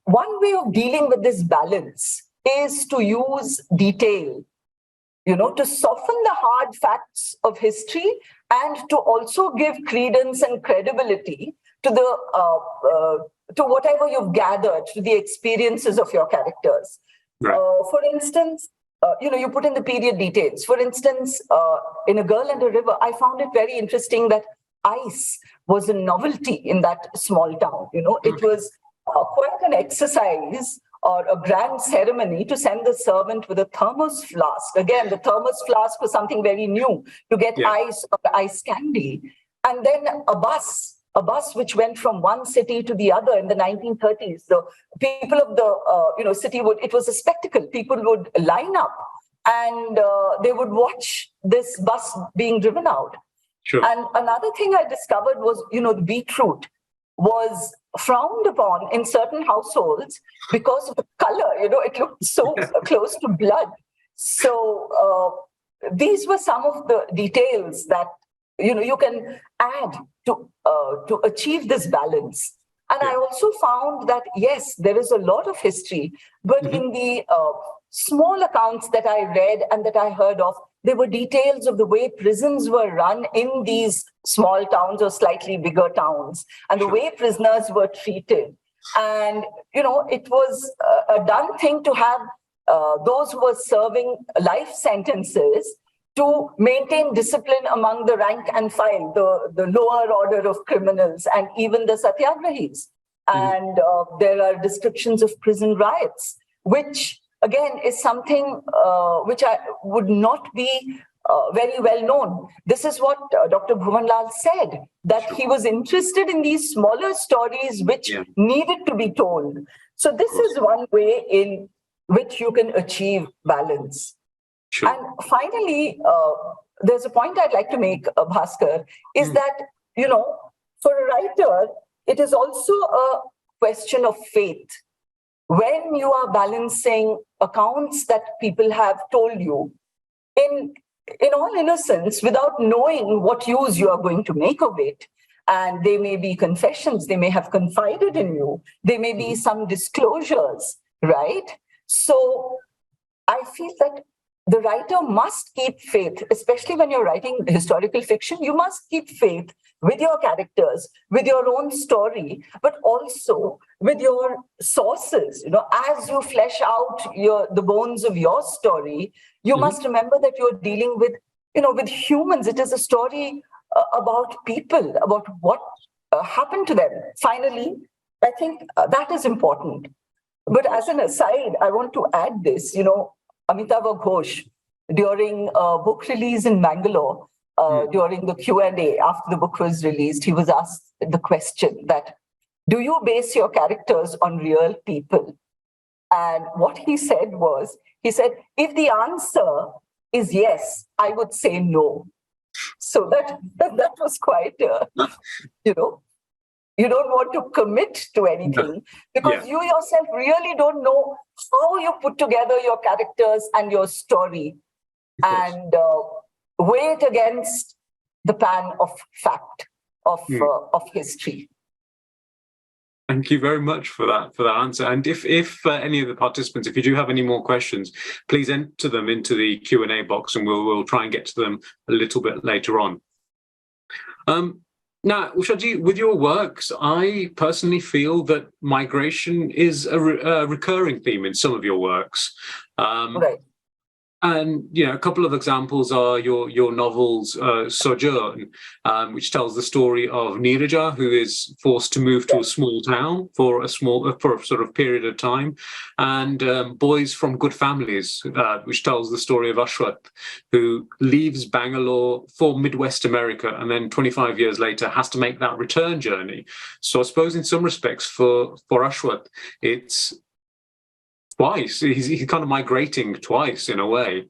one way of dealing with this balance is to use detail, to soften the hard facts of history and to also give credence and credibility to to whatever you've gathered, to the experiences of your characters. Right. For instance, you put in the period details. For instance, in A Girl and a River, I found it very interesting that ice was a novelty in that small town. It was quite an exercise or a grand ceremony to send the servant with a thermos flask. Again, the thermos flask was something very new, to get ice or ice candy. And then a bus which went from one city to the other in the 1930s. So people of the city it was a spectacle. People would line up and they would watch this bus being driven out. Sure. And another thing I discovered was, the beetroot was frowned upon in certain households because of the color. It looked so close to blood. So these were some of the details that you can add to achieve this balance. And I also found that yes, there is a lot of history, but in the small accounts that I read and that I heard of, there were details of the way prisons were run in these small towns or slightly bigger towns, and the way prisoners were treated. And, it was a done thing to have those who were serving life sentences to maintain discipline among the rank and file, the lower order of criminals, and even the satyagrahis. And there are descriptions of prison riots, which again is something which would not be very well known. This is what Dr. Bhuvan Lall said, that he was interested in these smaller stories which needed to be told. So this is one way in which you can achieve balance. Sure. And finally, there's a point I'd like to make, Bhaskar, is that, For a writer, it is also a question of faith. When you are balancing accounts that people have told you in all innocence, without knowing what use you are going to make of it, and they may be confessions, they may have confided in you, there may be some disclosures, right? So I feel that the writer must keep faith, especially when you're writing historical fiction. You must keep faith with your characters, with your own story, but also with your sources. As you flesh out the bones of your story, you must remember that you're dealing with, with humans. It is a story about people, about what happened to them. Finally, I think that is important. But as an aside, I want to add this, Amitabh Ghosh, during a book release in Bangalore, during the Q&A after the book was released, he was asked the question that, do you base your characters on real people? And what he said was, if the answer is yes, I would say no. So that was quite, you don't want to commit to anything because you yourself really don't know how you put together your characters and your story and weigh it against the pan of fact, of history. Thank you very much for that answer. And if any of the participants, if you do have any more questions, please enter them into the Q&A box, and we'll try and get to them a little bit later on. Now, Ushaji, with your works, I personally feel that migration is a recurring theme in some of your works. Right. And a couple of examples are your novels Sojourn, which tells the story of Neeraja, who is forced to move to a small town for a sort of period of time, and Boys from Good Families, which tells the story of Ashwath, who leaves Bangalore for Midwest America, and then 25 years later has to make that return journey. So I suppose in some respects for Ashwath, it's twice. He's kind of migrating twice in a way.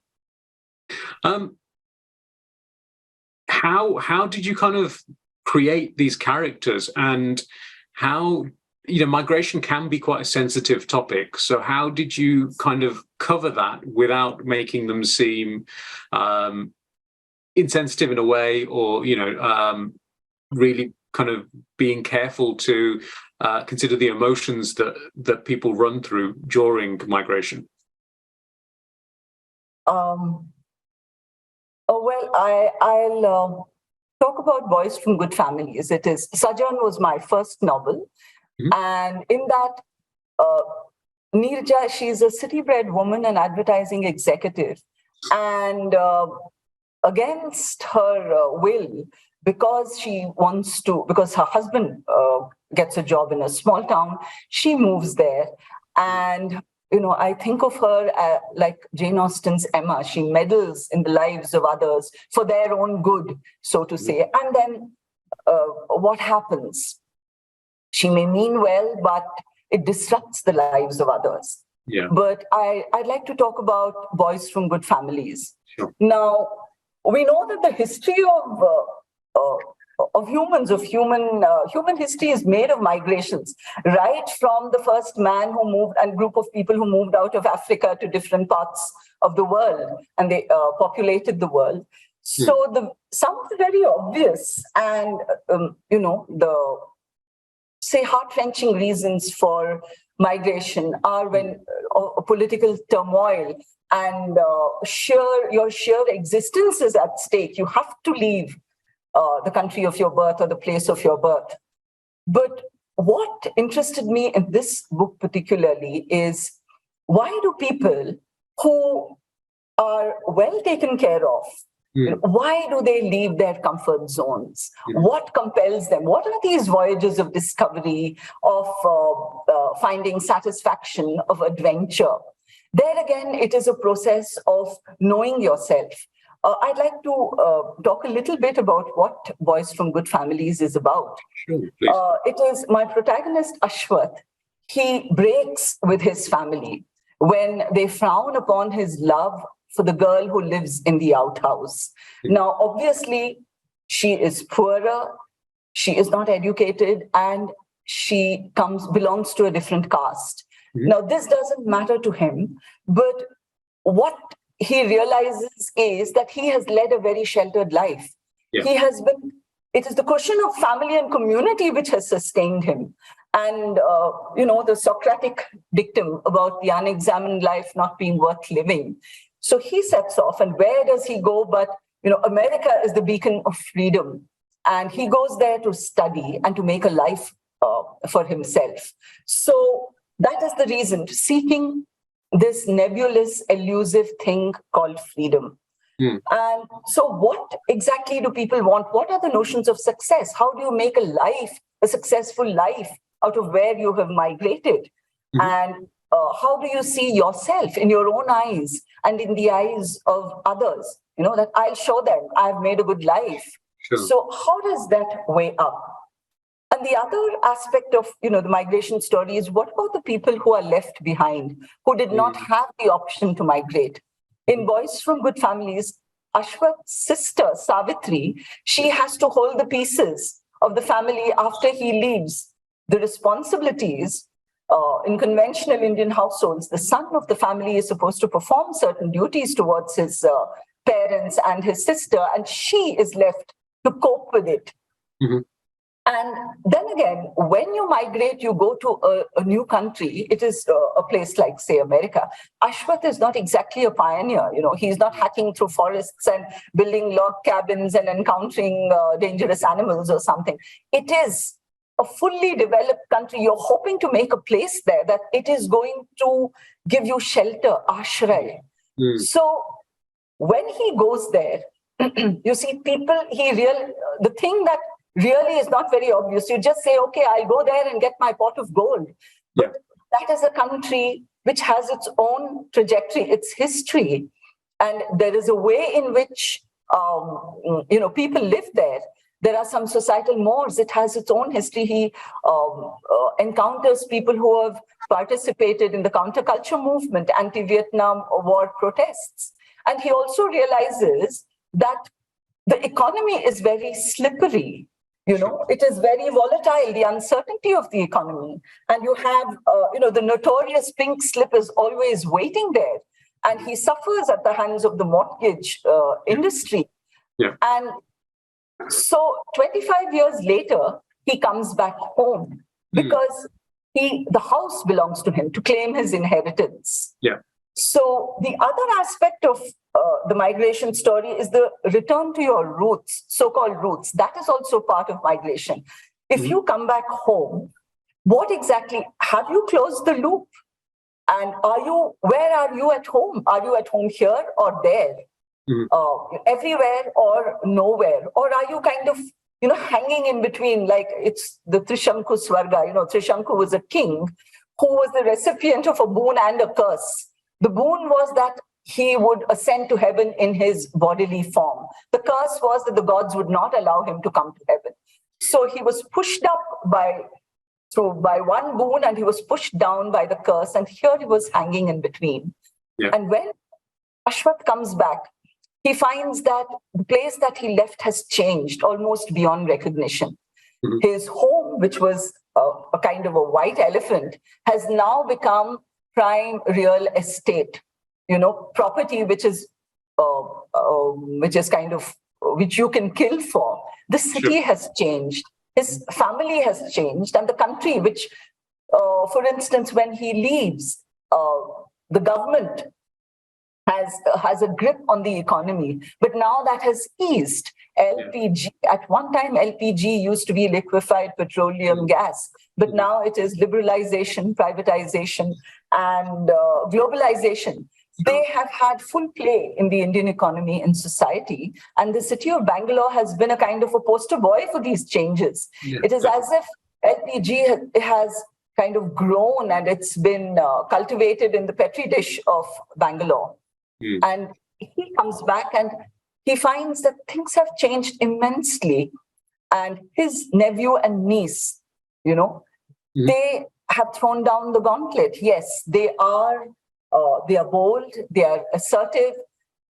How did you kind of create these characters, and how migration can be quite a sensitive topic? So how did you kind of cover that without making them seem insensitive in a way, or really kind of being careful to consider the emotions that people run through during migration? I'll talk about Boys from Good Families. Sojourn was my first novel. And in that, Neeraja, she's a city-bred woman and advertising executive. And against her will, because her husband gets a job in a small town, she moves there. And, I think of her like Jane Austen's Emma. She meddles in the lives of others for their own good, so to say. And then what happens? She may mean well, but it disrupts the lives of others. Yeah. But I'd like to talk about Boys from Good Families. Sure. Now, we know that the history of human history is made of migrations, right from the first man who moved and group of people who moved out of Africa to different parts of the world, and they populated the world. So some of the very obvious and the heart-wrenching reasons for migration are when political turmoil and your sheer existence is at stake. You have to leave the country of your birth or the place of your birth. But what interested me in this book particularly is, why do people who are well taken care of, why do they leave their comfort zones? What compels them? What are these voyages of discovery, of finding satisfaction, of adventure? There again, it is a process of knowing yourself. I'd like to talk a little bit about what Boys from Good Families is about. Sure, please. It is my protagonist, Ashwath. He breaks with his family when they frown upon his love for the girl who lives in the outhouse. Now, obviously, she is poorer. she is not educated, and she belongs to a different caste. Now, this doesn't matter to him, but what he realizes is that he has led a very sheltered life. It is the question of family and community which has sustained him. And, the Socratic dictum about the unexamined life not being worth living. So he sets off, and where does he go? But, America is the beacon of freedom. And he goes there to study and to make a life for himself. So that is the reason, seeking this nebulous, elusive thing called freedom. And so what exactly do people want? What are the notions of success? How do you make a successful life out of where you have migrated? And how do you see yourself in your own eyes and in the eyes of others? That I'll show them I've made a good life. Sure. So how does that weigh up? And the other aspect of, the migration story is, what about the people who are left behind, who did not have the option to migrate? In Boys from Good Families, Ashwath's sister, Savitri, she has to hold the pieces of the family after he leaves. The responsibilities in conventional Indian households, the son of the family is supposed to perform certain duties towards his parents and his sister, and she is left to cope with it. And then again, when you migrate, you go to a new country. It is a place like, say, America. Ashwath is not exactly a pioneer. He's not hacking through forests and building log cabins and encountering dangerous animals or something. It is a fully developed country. You're hoping to make a place there that it is going to give you shelter, ashray. So when he goes there, you see people, the thing that really is not very obvious. You just say, okay, I'll go there and get my pot of gold. But that is a country which has its own trajectory, its history. And there is a way in which, people live there. There are some societal mores. It has its own history. He encounters people who have participated in the counterculture movement, anti-Vietnam War protests. And he also realizes that the economy is very slippery. It is very volatile, the uncertainty of the economy. And you have, the notorious pink slip is always waiting there. And he suffers at the hands of the mortgage industry. And so 25 years later, he comes back home because the house belongs to him to claim his inheritance. So the other aspect of the migration story is the return to your roots, so-called roots. That is also part of migration. If you come back home, what exactly, have you closed the loop? And where are you at home? Are you at home here or there? Everywhere or nowhere? Or are you kind of, hanging in between, like it's the Trishanku Swarga? Trishanku was a king who was the recipient of a boon and a curse. The boon was that he would ascend to heaven in his bodily form. The curse was that the gods would not allow him to come to heaven. So he was pushed up by one boon, and he was pushed down by the curse, and here he was hanging in between. And when Ashwath comes back, he finds that the place that he left has changed almost beyond recognition. His home, which was a kind of a white elephant, has now become prime real estate, property which is kind of, which you can kill for. The city has changed. His family has changed, and the country, which, for instance, when he leaves, the government has a grip on the economy, but now that has eased. LPG, at one time, LPG used to be liquefied petroleum gas, but now it is liberalization, privatization, and globalization. They have had full play in the Indian economy and society, and the city of Bangalore has been a kind of a poster boy for these changes. It is as if LPG has kind of grown and it's been cultivated in the petri dish of Bangalore. And he comes back and he finds that things have changed immensely. And his nephew and niece, they have thrown down the gauntlet. Yes, they are bold, they are assertive.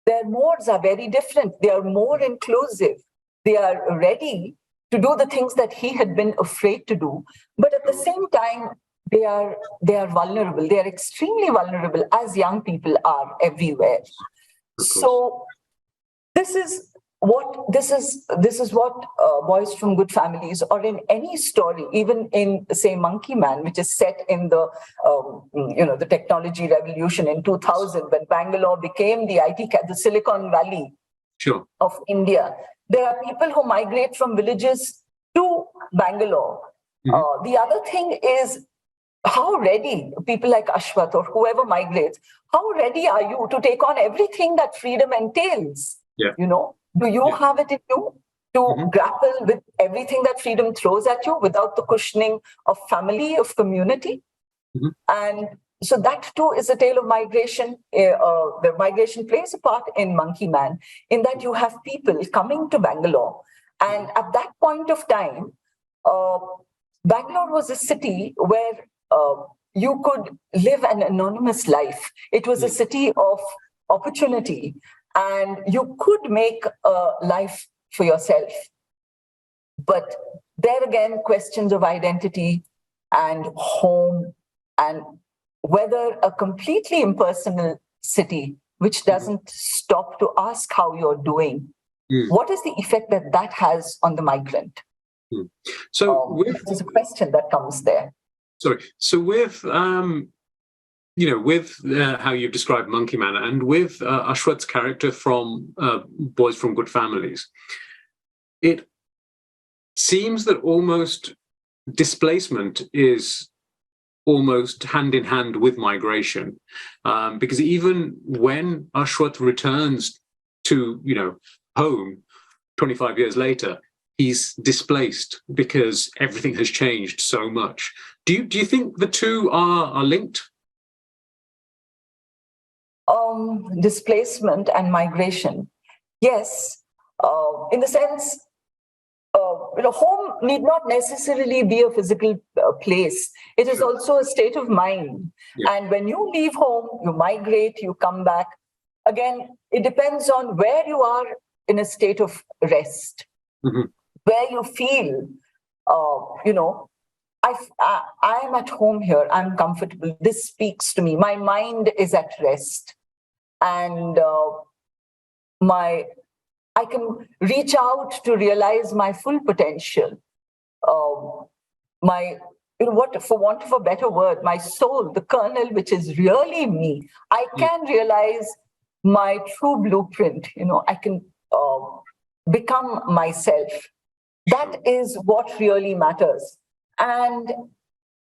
Their modes are very different. They are more inclusive. They are ready to do the things that he had been afraid to do. But at the same time, they are vulnerable. They are extremely vulnerable, as young people are everywhere. So this is what boys from good families, or in any story, even in, say, Monkey Man, which is set in the the technology revolution in 2000, when Bangalore became the the Silicon Valley of India. There are people who migrate from villages to Bangalore. The other thing is, how ready people like Ashwath or whoever migrates, how ready are you to take on everything that freedom entails? Do you have it in you to grapple with everything that freedom throws at you without the cushioning of family, of community? And so that too is a tale of migration. The migration plays a part in Monkey Man, in that you have people coming to Bangalore. And at that point of time, Bangalore was a city where you could live an anonymous life. It was a city of opportunity, and you could make a life for yourself. But there again, questions of identity and home, and whether a completely impersonal city, which doesn't stop to ask how you're doing, what is the effect that has on the migrant? So there's a question that comes there. Sorry. So with with how you've described Monkey Man, and with Ashwath's character from Boys from Good Families, it seems that almost displacement is almost hand in hand with migration, because even when Ashwath returns to home 25 years later, he's displaced because everything has changed so much. Do you think the two are linked? Displacement and migration, yes, in the sense, home need not necessarily be a physical place. It is also a state of mind. And when you leave home, you migrate, you come back. Again, it depends on where you are in a state of rest, where you feel, I am at home here, I'm comfortable, this speaks to me, my mind is at rest, and I can reach out to realize my full potential. For want of a better word, my soul, the kernel, which is really me, I can realize my true blueprint. I can become myself. That is what really matters. And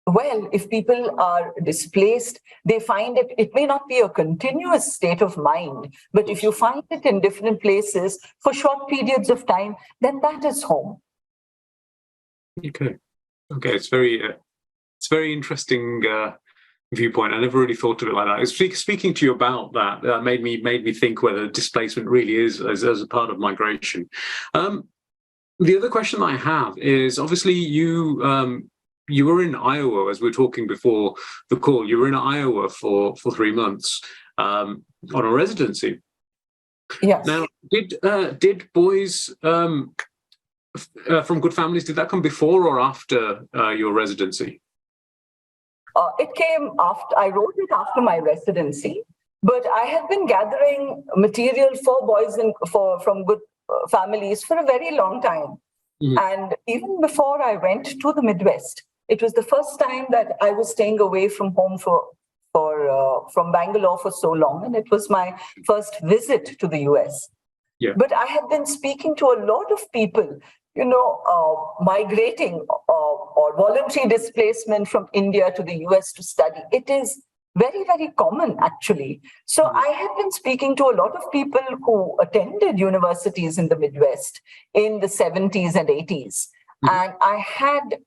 well, if people are displaced, they find it may not be a continuous state of mind, but if you find it in different places for short periods of time, then that is home. Okay, it's very interesting viewpoint. I never really thought of it like that. Speaking to you about that made me think whether displacement really is as a part of migration. The other question I have is, obviously you were in Iowa, as we were talking before the call. You were in Iowa for 3 months on a residency. Yes. Now, did Boys from Good Families, did that come before or after your residency? It came after. I wrote it after my residency, but I have been gathering material for Boys from Good Families for a very long time. And even before I went to the Midwest, it was the first time that I was staying away from home from Bangalore for so long, and it was my first visit to the US. But I have been speaking to a lot of people, migrating or voluntary displacement from India to the US to study. It is very, very common, actually. So I have been speaking to a lot of people who attended universities in the Midwest in the 70s and 80s. And I had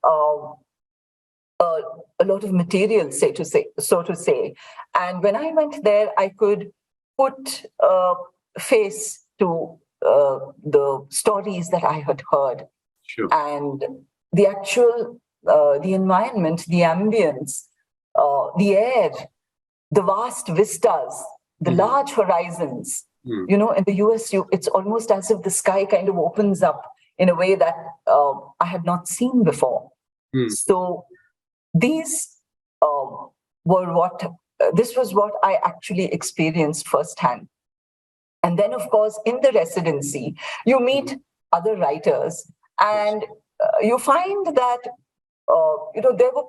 a lot of material, so to say. And when I went there, I could put a face to the stories that I had heard. And the actual, the environment, the ambience, the air, the vast vistas, the large horizons. In the US, it's almost as if the sky kind of opens up in a way that I had not seen before. So these this was what I actually experienced firsthand. And then, of course, in the residency, you meet other writers, and you find that there were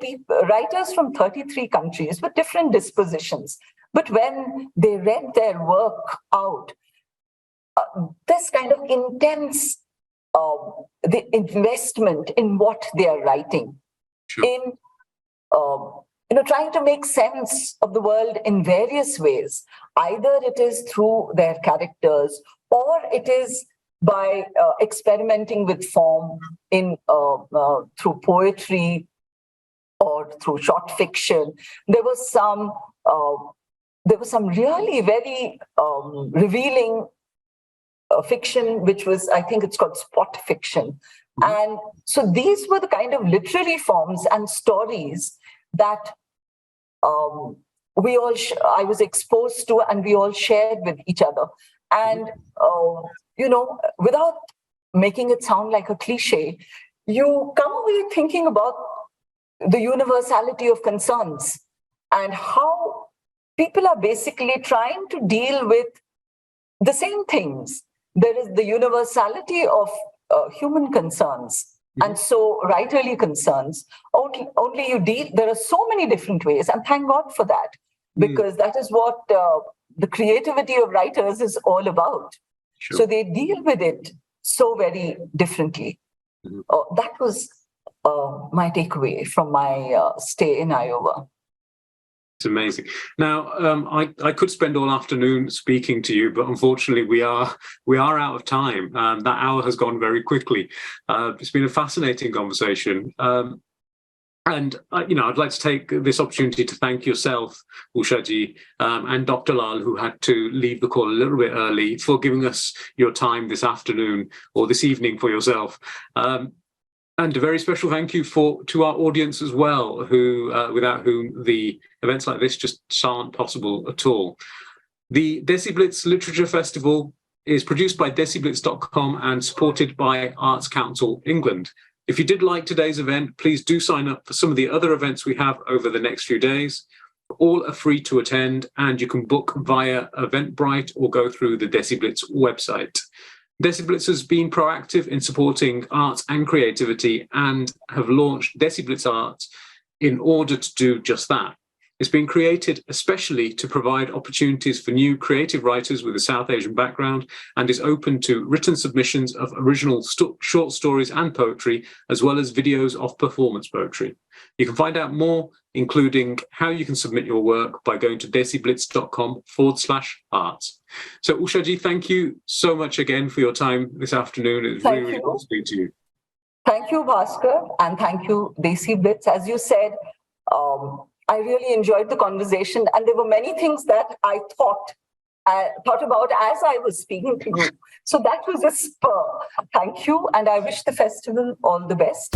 writers from 33 countries with different dispositions. But when they read their work out, this kind of intense the investment in what they are writing, in trying to make sense of the world in various ways. Either it is through their characters, or it is by experimenting with form through poetry or through short fiction. There was some really very revealing fiction, which was, I think it's called spot fiction. And so these were the kind of literary forms and stories that I was exposed to, and we all shared with each other. And, without making it sound like a cliche, you come away thinking about the universality of concerns and how people are basically trying to deal with the same things. There is the universality of human concerns, and so writerly concerns. Only you deal. There are so many different ways, and thank God for that, because that is what the creativity of writers is all about. Sure. So they deal with it so very differently. That was my takeaway from my stay in Iowa. It's amazing. Now, I could spend all afternoon speaking to you, but unfortunately, we are out of time. That hour has gone very quickly. It's been a fascinating conversation, and I'd like to take this opportunity to thank yourself, Ushaji, and Dr. Lall, who had to leave the call a little bit early, for giving us your time this afternoon or this evening for yourself. And a very special thank you to our audience as well, who without whom the events like this just aren't possible at all. The DESIblitz Literature Festival is produced by DESIblitz.com and supported by Arts Council England. If you did like today's event, please do sign up for some of the other events we have over the next few days. All are free to attend, and you can book via Eventbrite or go through the DESIblitz website. DESIblitz has been proactive in supporting arts and creativity and have launched DESIblitz Arts in order to do just that. It's been created especially to provide opportunities for new creative writers with a South Asian background, and is open to written submissions of original short stories and poetry, as well as videos of performance poetry. You can find out more, including how you can submit your work, by going to DESIblitz.com/arts. So Ushaji, thank you so much again for your time this afternoon. It was really good to speak to you. Thank you, Bhaskar, and thank you, DESIblitz. As you said, I really enjoyed the conversation, and there were many things that I thought about as I was speaking to you. So that was a spur. Thank you, and I wish the festival all the best.